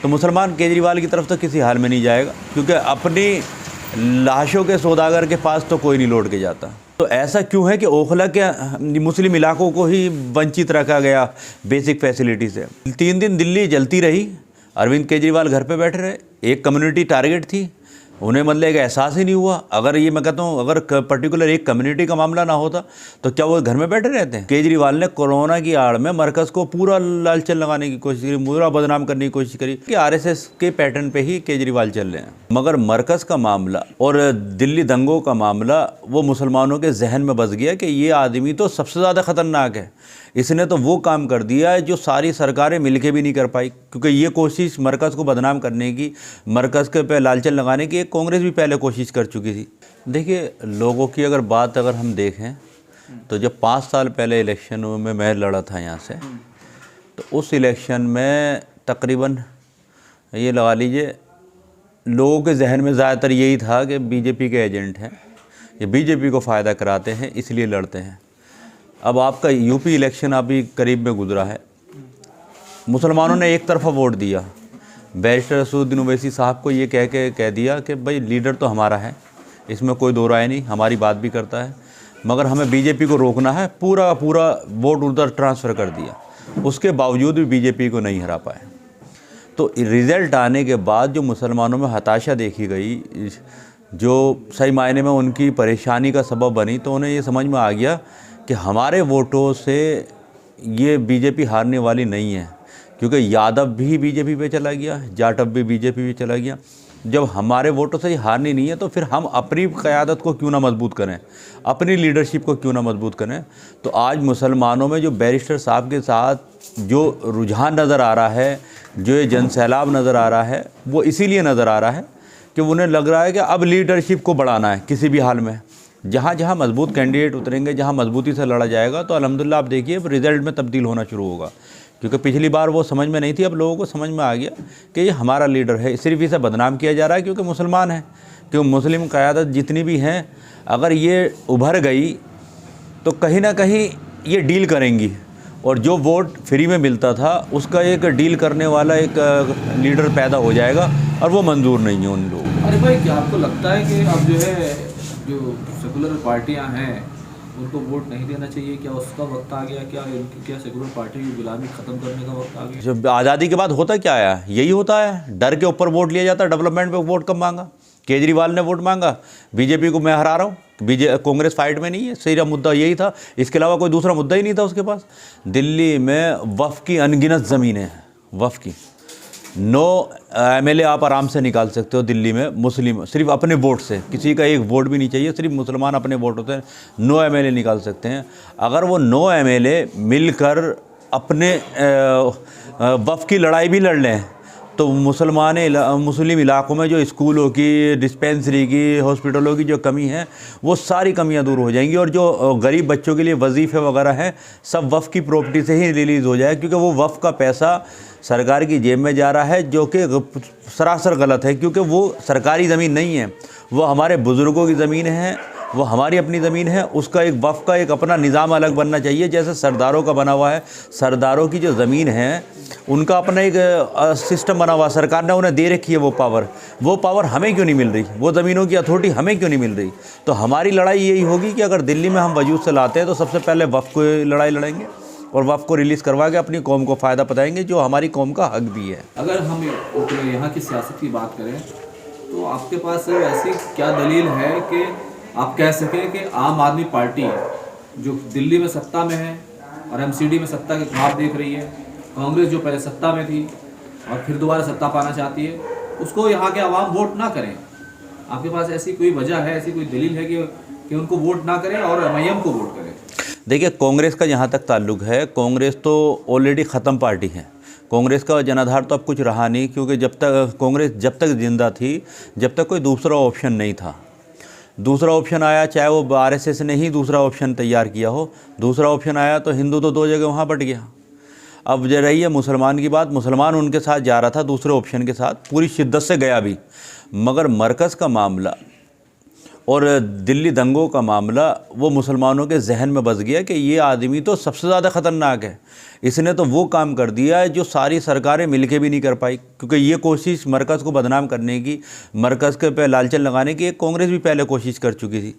तो मुसलमान केजरीवाल की तरफ तो किसी हाल में नहीं जाएगा, क्योंकि अपनी लाशों के सौदागर के पास तो कोई नहीं लौट के जाता। तो ऐसा क्यों है कि ओखला के मुस्लिम इलाकों को ही वंचित रखा गया बेसिक फैसिलिटी से। 3 दिन दिल्ली जलती रही, अरविंद केजरीवाल घर पे बैठे रहे। एक कम्युनिटी टारगेट थी, उन्हें मतलब एक एहसास ही नहीं हुआ। अगर ये मैं कहता हूँ, अगर पर्टिकुलर एक कम्युनिटी का मामला ना होता तो क्या वो घर में बैठे रहते हैं। केजरीवाल ने कोरोना की आड़ में मरकज़ को पूरा लालचन लगाने की कोशिश करी, पूरा बदनाम करने की कोशिश करी कि आरएसएस के पैटर्न पे ही केजरीवाल चल रहे हैं। मगर मरकज़ का मामला और दिल्ली दंगों का मामला वो मुसलमानों के जहन में बस गया कि ये आदमी तो सबसे ज़्यादा ख़तरनाक है। इसने तो वो काम कर दिया है जो सारी सरकारें मिलके भी नहीं कर पाई, क्योंकि ये कोशिश मरकज़ को बदनाम करने की, मरकज़ के पे लालचन लगाने की एक कांग्रेस भी पहले कोशिश कर चुकी थी। देखिए, लोगों की अगर बात अगर हम देखें तो जब 5 साल पहले इलेक्शन में मैं लड़ा था यहाँ से, तो उस इलेक्शन में तकरीबन ये लगा लीजिए लोगों के जहन में ज़्यादातर यही था कि बीजेपी के एजेंट हैं, ये बीजेपी को फ़ायदा कराते हैं इसलिए लड़ते हैं। अब आपका यूपी इलेक्शन अभी करीब में गुजरा है, मुसलमानों ने एक तरफा वोट दिया। बैरिस्टर असदुद्दीन ओवैसी साहब को ये कह दिया कि भाई लीडर तो हमारा है, इसमें कोई दो राय नहीं, हमारी बात भी करता है, मगर हमें बीजेपी को रोकना है। पूरा वोट उधर ट्रांसफ़र कर दिया, उसके बावजूद भी बीजेपी को नहीं हरा पाए। तो रिज़ल्ट आने के बाद जो मुसलमानों में हताशा देखी गई, जो सही मायने में उनकी परेशानी का सबब बनी, तो उन्हें ये समझ में आ गया कि हमारे वोटों से ये बीजेपी हारने वाली नहीं है, क्योंकि यादव भी बीजेपी पे चला गया, जाटव भी बीजेपी पे चला गया। जब हमारे वोटों से ये हारनी नहीं है तो फिर हम अपनी क़यादत को क्यों ना मजबूत करें, अपनी लीडरशिप को क्यों ना मजबूत करें। तो आज मुसलमानों में जो बैरिस्टर साहब के साथ जो रुझान नज़र आ रहा है, जो ये जनसैलाब नज़र आ रहा है, वो इसीलिए नज़र आ रहा है कि उन्हें लग रहा है कि अब लीडरशिप को बढ़ाना है किसी भी हाल में। जहाँ जहाँ मजबूत कैंडिडेट उतरेंगे, जहाँ मजबूती से लड़ा जाएगा, तो अल्हम्दुलिल्लाह आप देखिए रिज़ल्ट में तब्दील होना शुरू होगा। क्योंकि पिछली बार वो समझ में नहीं थी, अब लोगों को समझ में आ गया कि ये हमारा लीडर है। सिर्फ इसे बदनाम किया जा रहा है क्योंकि मुसलमान है, क्योंकि मुस्लिम क़यादत जितनी भी हैं, अगर ये उभर गई तो कहीं ना कहीं ये डील करेंगी, और जो वोट फ्री में मिलता था उसका एक डील करने वाला एक लीडर पैदा हो जाएगा, और वो मंजूर नहीं है उन लोगों को। अरे भाई, क्या आपको लगता है कि अब जो सेकुलर पार्टियां हैं उनको वोट नहीं देना चाहिए? क्या उसका वक्त आ गया? क्या सेकुलर पार्टी की गुलामी ख़त्म करने का वक्त आ गया? जब आज़ादी के बाद होता क्या है, यही होता है, डर के ऊपर वोट लिया जाता है। डेवलपमेंट पे वोट कम मांगा, केजरीवाल ने वोट मांगा, बीजेपी को मैं हरा रहा हूँ, कांग्रेस फाइट में नहीं है, सीधा मुद्दा यही था, इसके अलावा कोई दूसरा मुद्दा ही नहीं था उसके पास। दिल्ली में वफ़ की अनगिनत ज़मीनें हैं, वफ़ की 9 एमएलए आप आराम से निकाल सकते हो दिल्ली में, मुस्लिम, सिर्फ अपने वोट से, किसी का एक वोट भी नहीं चाहिए, सिर्फ मुसलमान अपने वोटों से 9 एमएलए निकाल सकते हैं। अगर वो 9 एमएलए मिलकर अपने वफ़ की लड़ाई भी लड़ लें तो मुस्लिम इलाकों में जो स्कूलों की, डिस्पेंसरी की, हॉस्पिटलों की जो कमी है, वो सारी कमियां दूर हो जाएंगी, और जो गरीब बच्चों के लिए वजीफ़े वगैरह हैं सब वफ़ की प्रॉपर्टी से ही रिलीज़ हो जाए, क्योंकि वो वफ़ का पैसा सरकार की जेब में जा रहा है, जो कि सरासर गलत है, क्योंकि वो सरकारी ज़मीन नहीं है, वो हमारे बुज़ुर्गों की ज़मीन है, वो हमारी अपनी ज़मीन है। उसका एक वफ़ का एक अपना निज़ाम अलग बनना चाहिए, जैसे सरदारों का बना हुआ है। सरदारों की जो ज़मीन है उनका अपना एक सिस्टम बना हुआ, सरकार ने उन्हें दे रखी है वो पावर हमें क्यों नहीं मिल रही, वो ज़मीनों की अथॉरिटी हमें क्यों नहीं मिल रही। तो हमारी लड़ाई यही होगी कि अगर दिल्ली में हम वजूद से लाते हैं तो सबसे पहले वफ़ को लड़ाई लड़ेंगे, और वफ़ को रिलीज़ करवा के अपनी कौम को फ़ायदा बताएंगे, जो हमारी कौम का हक भी है। अगर हम यहाँ की सियासत की बात करें तो आपके पास ऐसी क्या दलील है कि आप कह सकें कि आम आदमी पार्टी जो दिल्ली में सत्ता में है और एमसीडी में सत्ता के ख्वाब देख रही है, कांग्रेस जो पहले सत्ता में थी और फिर दोबारा सत्ता पाना चाहती है, उसको यहाँ के अवाम वोट ना करें? आपके पास ऐसी कोई वजह है, ऐसी कोई दलील है कि उनको वोट ना करें और एमआईएम को वोट करें? देखिए, कांग्रेस का जहाँ तक ताल्लुक़ है, कांग्रेस तो ऑलरेडी ख़त्म पार्टी है। कांग्रेस का जनाधार तो अब कुछ रहा नहीं, क्योंकि जब तक जिंदा थी, जब तक कोई दूसरा ऑप्शन नहीं था। दूसरा ऑप्शन आया, चाहे वो आरएसएस ने ही दूसरा ऑप्शन तैयार किया हो, दूसरा ऑप्शन आया तो हिंदू तो 2 जगह वहाँ बट गया। अब जो रही है मुसलमान की बात, मुसलमान उनके साथ जा रहा था दूसरे ऑप्शन के साथ, पूरी शिद्दत से गया भी, मगर मरकज़ का मामला और दिल्ली दंगों का मामला वो मुसलमानों के जहन में बस गया कि ये आदमी तो सबसे ज़्यादा ख़तरनाक है। इसने तो वो काम कर दिया है जो सारी सरकारें मिलके भी नहीं कर पाई, क्योंकि ये कोशिश मरकज़ को बदनाम करने की, मरकज़ के पे लालचन लगाने की एक कांग्रेस भी पहले कोशिश कर चुकी थी,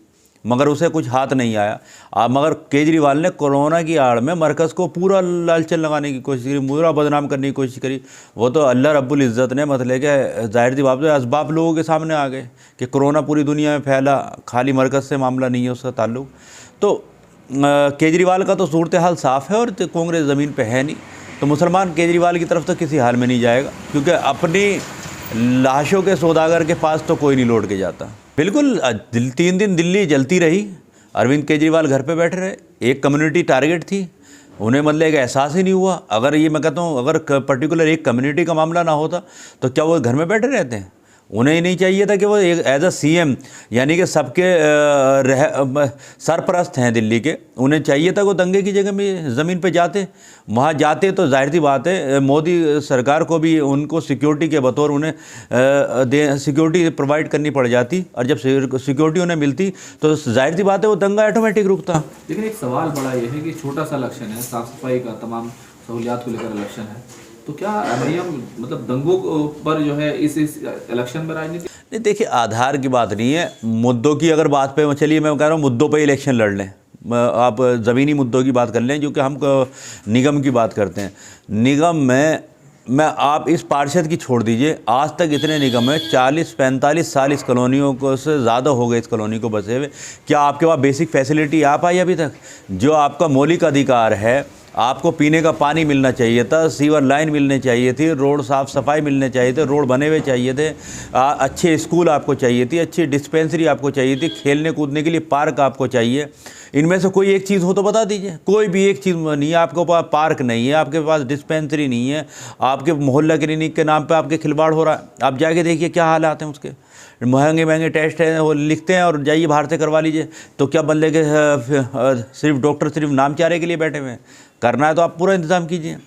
मगर उसे कुछ हाथ नहीं आया। मगर केजरीवाल ने कोरोना की आड़ में मरकज़ को पूरा लालचन लगाने की कोशिश करी, पूरा बदनाम करने की कोशिश करी। वो तो अल्लाह रब्बुल इज़्ज़त ने मतलब कि ज़ाहिर सी बात है असबाब लोगों के सामने आ गए कि कोरोना पूरी दुनिया में फैला, खाली मरकज़ से मामला नहीं है उसका ताल्लुक़। तो केजरीवाल का तो सूरत हाल साफ़ है और कांग्रेस ज़मीन पर है नहीं, तो मुसलमान केजरीवाल की तरफ तो किसी हाल में नहीं जाएगा, क्योंकि अपनी लाशों के सौदागर के पास तो कोई नहीं लौट के जाता। बिल्कुल 3 दिन दिल्ली जलती रही, अरविंद केजरीवाल घर पे बैठे रहे। एक कम्युनिटी टारगेट थी, उन्हें मतलब एक एहसास ही नहीं हुआ। अगर ये मैं कहता हूँ अगर पर्टिकुलर एक कम्युनिटी का मामला ना होता तो क्या वो घर में बैठे रहते हैं? उन्हें ही नहीं चाहिए था कि वो एक एज अ CM यानी कि सबके सरपरस्त हैं दिल्ली के, उन्हें चाहिए था वो दंगे की जगह में ज़मीन पे जाते। वहाँ जाते तो जाहिर सी बात है मोदी सरकार को भी उनको सिक्योरिटी के बतौर उन्हें सिक्योरिटी प्रोवाइड करनी पड़ जाती, और जब सिक्योरिटी उन्हें मिलती तो जाहिर सी बात है वो दंगा ऑटोमेटिक रुकता। लेकिन एक सवाल बड़ा ये है कि छोटा सा इलेक्शन है, साफ सफाई का तमाम सहूलियात को लेकर इलेक्शन है, तो क्या MIM मतलब दंगों पर जो है इस इलेक्शन में राजनीति? नहीं, देखिए आधार की बात नहीं है, मुद्दों की अगर बात पे चलिए मैं कह रहा हूँ मुद्दों पे इलेक्शन लड़ लें। आप ज़मीनी मुद्दों की बात कर लें, जो कि हम निगम की बात करते हैं। निगम में मैं आप इस पार्षद की छोड़ दीजिए, आज तक इतने निगम है 40-45 साल इस कॉलोनियों को से ज़्यादा हो गए इस कॉलोनी को बसे हुए। क्या आपके पास बेसिक फैसिलिटी आ पाई अभी तक? जो आपका मौलिक अधिकार है, आपको पीने का पानी मिलना चाहिए था, सीवर लाइन मिलनी चाहिए थी, रोड साफ़ सफाई मिलने चाहिए थे, रोड बने हुए चाहिए थे, अच्छे स्कूल आपको चाहिए थी, अच्छी डिस्पेंसरी आपको चाहिए थी, खेलने कूदने के लिए पार्क आपको चाहिए। इनमें से कोई एक चीज़ हो तो बता दीजिए। कोई भी एक चीज़ नहीं है, आपके पास पार्क नहीं है, आपके पास डिस्पेंसरी नहीं है, आपके मोहल्ला क्लिनिक के नाम पे आपके खिलवाड़ हो रहा है। आप जाके देखिए क्या हालात हैं उसके, महंगे महंगे टेस्ट हैं वो लिखते हैं और जाइए बाहर से करवा लीजिए। तो क्या बंदे के सिर्फ डॉक्टर सिर्फ नामचारे के लिए बैठे हुए हैं? करना है तो आप पूरा इंतज़ाम कीजिए।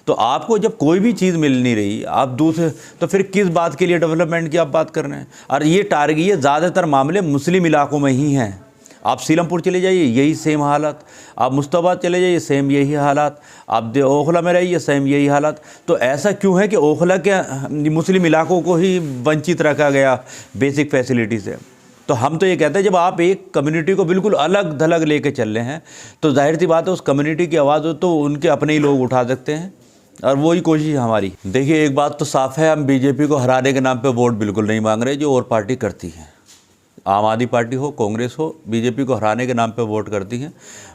तो आपको जब कोई भी चीज़ मिल नहीं रही, आप दूसरे तो फिर किस बात के लिए डेवलपमेंट की आप बात कर रहे हैं? और ये टारगेट, ये ज़्यादातर मामले मुस्लिम इलाकों में ही हैं। आप सीलमपुर चले जाइए यही सेम हालात, आप मुस्ताबाद चले जाइए सेम यही हालात, आप ओखला में रहिए सेम यही हालात। तो ऐसा क्यों है कि ओखला के मुस्लिम इलाकों को ही वंचित रखा गया बेसिक फैसिलिटी से? तो हम तो ये कहते हैं जब आप एक कम्युनिटी को बिल्कुल अलग थलग लेके चल रहे हैं तो जाहिर सी बात है उस कम्युनिटी की आवाज़ तो उनके अपने ही लोग उठा सकते हैं, और वही कोशिश है हमारी। देखिए एक बात तो साफ़ है, हम बीजेपी को हराने के नाम पे वोट बिल्कुल नहीं मांग रहे, जो और पार्टी करती है, आम आदमी पार्टी हो, कांग्रेस हो, बीजेपी को हराने के नाम पे वोट करती हैं,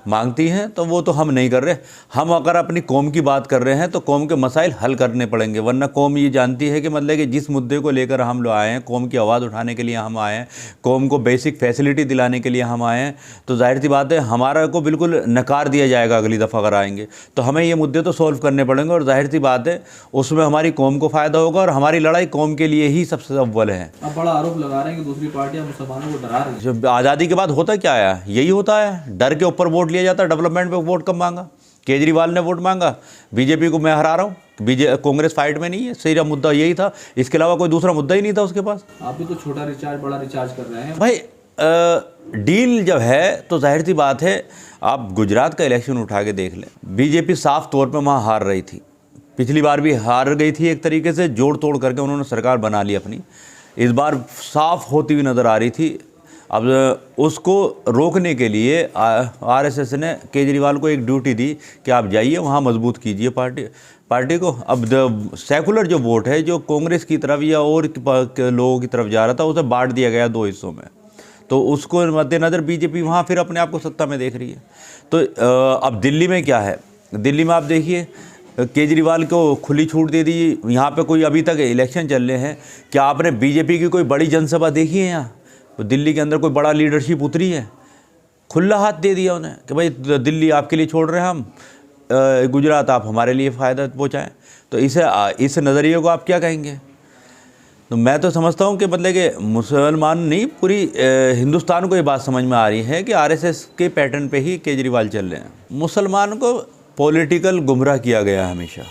मांगती हैं, तो वो तो हम नहीं कर रहे। हम अगर अपनी कौम की बात कर रहे हैं तो कौम के मसाइल हल करने पड़ेंगे, वरना कौम ये जानती है कि मतलब कि जिस मुद्दे को लेकर हम लोग आए हैं, कौम की आवाज़ उठाने के लिए हम आए हैं, कौम को बेसिक फैसिलिटी दिलाने के लिए हम आए हैं, तो जाहिर सी बात है हमारा को बिल्कुल नकार दिया जाएगा अगली दफ़ा अगर आएंगे। तो हमें ये मुद्दे तो सॉल्व करने पड़ेंगे, और जाहिर सी बात है उसमें हमारी कौम को फ़ायदा होगा, और हमारी लड़ाई कौम के लिए ही सबसे अव्वल है। आप बड़ा आरोप लगा रहे हैं कि दूसरी पार्टियां मुसलमानों को डरा रही हैं। जब आज़ादी के बाद होता क्या है, यही होता है, डर के ऊपर वोट लिया जाता है। डेवलपमेंट पे वोट कब मांगा? केजरीवाल ने वोट मांगा, बीजेपी को मैं हरा रहा हूँ, कांग्रेस फाइट में नहीं है, सीधा मुद्दा यही था, इसके अलावा कोई दूसरा मुद्दा ही नहीं था उसके पास। आप भी तो छोटा रिचार्ज बड़ा रिचार्ज कर रहे हैं भाई। डील जब है तो जाहिर सी बात है, आप गुजरात का इलेक्शन उठा के देख लें, बीजेपी साफ तौर पर वहाँ हार रही थी, पिछली बार भी हार गई थी, एक तरीके से जोड़ तोड़ करके उन्होंने सरकार बना ली अपनी, इस बार साफ होती हुई नज़र आ रही थी। अब उसको रोकने के लिए RSS ने केजरीवाल को एक ड्यूटी दी कि आप जाइए वहाँ मजबूत कीजिए पार्टी को। अब सेकुलर जो वोट है जो कांग्रेस की तरफ या और लोगों की तरफ जा रहा था, उसे बांट दिया गया 2 हिस्सों में, तो उसको मद्देनज़र बीजेपी वहाँ फिर अपने आप को सत्ता में देख रही है। तो अब दिल्ली में क्या है, दिल्ली में आप देखिए केजरीवाल को खुली छूट दे दी, यहाँ पे कोई अभी तक इलेक्शन चल रहे हैं, क्या आपने बीजेपी की कोई बड़ी जनसभा देखी है यहाँ? तो दिल्ली के अंदर कोई बड़ा लीडरशिप उतरी है? खुला हाथ दे दिया उन्हें कि भाई दिल्ली आपके लिए छोड़ रहे हैं हम, गुजरात आप हमारे लिए फ़ायदा पहुँचाएँ। तो इस नज़रिए को आप क्या कहेंगे? तो मैं तो समझता हूँ कि मतलब कि मुसलमान नहीं, पूरी हिंदुस्तान को ये बात समझ में आ रही है कि RSS के पैटर्न पे ही केजरीवाल चल रहे हैं। मुसलमान को पॉलिटिकल गुमराह किया गया हमेशा,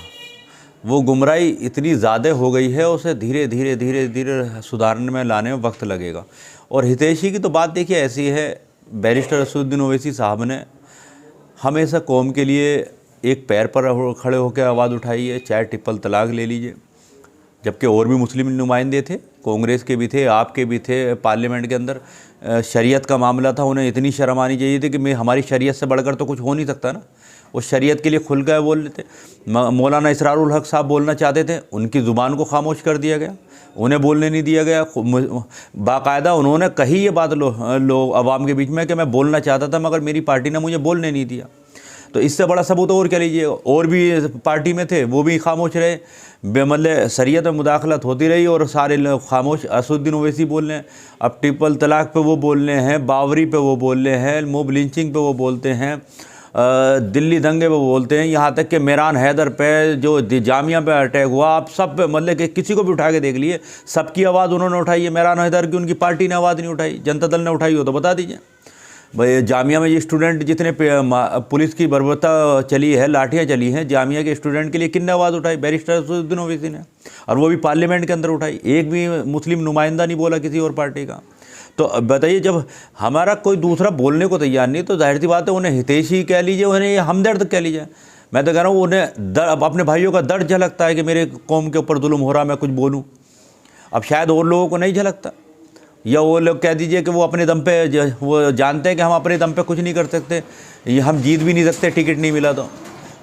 वो गुमराही इतनी ज़्यादा हो गई है, उसे धीरे धीरे धीरे धीरे सुधारने में लाने में वक्त लगेगा। और हितैषी की तो बात देखिए ऐसी है, बैरिस्टर असदुद्दीन ओवैसी साहब ने हमेशा कौम के लिए एक पैर पर खड़े होकर आवाज़ उठाई है, चाहे ट्रिपल तलाक ले लीजिए, जबकि और भी मुस्लिम नुमाइंदे थे, कांग्रेस के भी थे, आपके भी थे, पार्लियामेंट के अंदर शरीयत का मामला था, उन्हें इतनी शर्म आनी चाहिए थी कि मैं हमारी शरीयत से बढ़कर तो कुछ हो नहीं सकता ना। वो शरीयत के लिए खुल कर बोल रहे थे। मौलाना इसरारुल हक साहब बोलना चाहते थे, उनकी ज़ुबान को खामोश कर दिया गया, उन्हें बोलने नहीं दिया गया। बाकायदा उन्होंने कही ये बात लोग आवाम के बीच में कि मैं बोलना चाहता था मगर मेरी पार्टी ने मुझे बोलने नहीं दिया। तो इससे बड़ा सबूत और क्या लीजिए, और भी पार्टी में थे वो भी खामोश रहे, मतलब शरीयत में मुदाखलत होती रही और सारे लोग खामोश। असदुद्दीन ओवैसी बोल रहे हैं, अब ट्रिपल तलाक पे वो बोल रहे हैं, बावरी पे वो बोल रहे हैं, मोब लिंचिंग पे वो बोलते हैं, दिल्ली दंगे पे वो बोलते हैं, यहाँ तक कि मेरान हैदर पे जो जामिया पे अटैक हुआ, आप सब पे मतलब कि किसी को भी उठा के देख लिए, सबकी आवाज़ उन्होंने उठाई है। मेरान हैदर की उनकी पार्टी ने आवाज़ नहीं उठाई, जनता दल ने उठाई हो तो बता दीजिए। भाई जामिया में ये स्टूडेंट जितने पुलिस की बर्बरता चली है, लाठियाँ चली हैं, जामिया के स्टूडेंट के लिए किसने आवाज़ उठाई? बैरिस्टर असदुद्दीन ओवैसी ने, और वो भी पार्लियामेंट के अंदर उठाई। एक भी मुस्लिम नुमाइंदा नहीं बोला किसी और पार्टी का। तो बताइए, जब हमारा कोई दूसरा बोलने को तैयार नहीं तो जाहिर सी बात है उन्हें हितैषी कह लीजिए, उन्हें हमदर्द कह लीजिए। मैं तो कह रहा हूँ उन्हें अपने भाइयों का दर्द झलकता है कि मेरे कौम के ऊपर जुल्म हो रहा, मैं कुछ बोलूँ। अब शायद और लोगों को नहीं झलकता, या वो लोग कह दीजिए कि वो अपने दम पे वो जानते हैं कि हम अपने दम पे कुछ नहीं कर सकते, ये हम जीत भी नहीं सकते टिकट नहीं मिला तो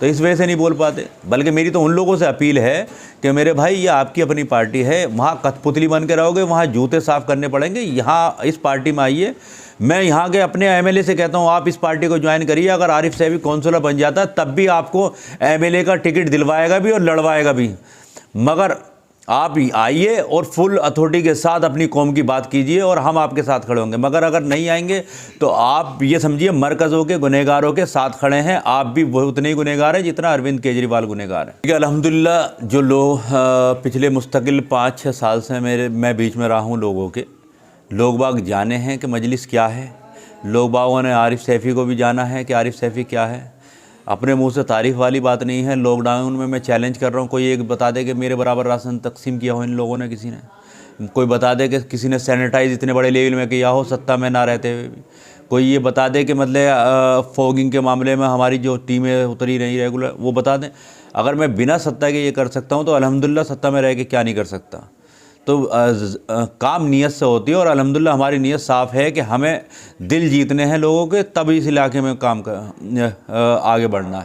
इस वजह से नहीं बोल पाते। बल्कि मेरी तो उन लोगों से अपील है कि मेरे भाई ये आपकी अपनी पार्टी है, वहाँ कठपुतली बन के रहोगे, वहाँ जूते साफ़ करने पड़ेंगे। यहाँ इस पार्टी में आइए, मैं यहाँ के अपने एमएलए से कहता हूँ आप इस पार्टी को ज्वाइन करिए। अगर आरिफ सैफी कौंसलर बन जाता तब भी आपको एमएलए का टिकट दिलवाएगा भी और लड़वाएगा भी, मगर आप आइए और फुल अथॉरिटी के साथ अपनी कौम की बात कीजिए और हम आपके साथ खड़े होंगे। मगर अगर नहीं आएंगे तो आप ये समझिए मरकज़ों के गुनहगारों के साथ खड़े हैं, आप भी वो उतने ही गुनहगार हैं जितना अरविंद केजरीवाल गुनहगार है। अल्हम्दुलिल्लाह जो लोग पिछले मुस्तकिल 5-6 साल से मैं बीच में रहा हूँ, लोग बाग जाने हैं कि मजलिस क्या है, लोग बागों ने आरिफ सैफ़ी को भी जाना है कि आरिफ सैफ़ी क्या है। अपने मुंह से तारीफ़ वाली बात नहीं है। लॉकडाउन में मैं चैलेंज कर रहा हूँ, कोई एक बता दे कि मेरे बराबर राशन तकसीम किया हो इन लोगों ने, किसी ने कोई बता दे कि किसी ने सैनिटाइज इतने बड़े लेवल में किया हो सत्ता में ना रहते हुए भी। कोई ये बता दे कि मतलब फॉगिंग के मामले में हमारी जो टीमें उतरी रही रेगुलर, वो बता दें। अगर मैं बिना सत्ता के ये कर सकता हूँ तो अल्हम्दुलिल्लाह सत्ता में रह के क्या नहीं कर सकता। तो काम नीयत से होती है और अल्हम्दुलिल्लाह हमारी नीयत साफ़ है कि हमें दिल जीतने हैं लोगों के, तब इस इलाके में काम आगे बढ़ना है।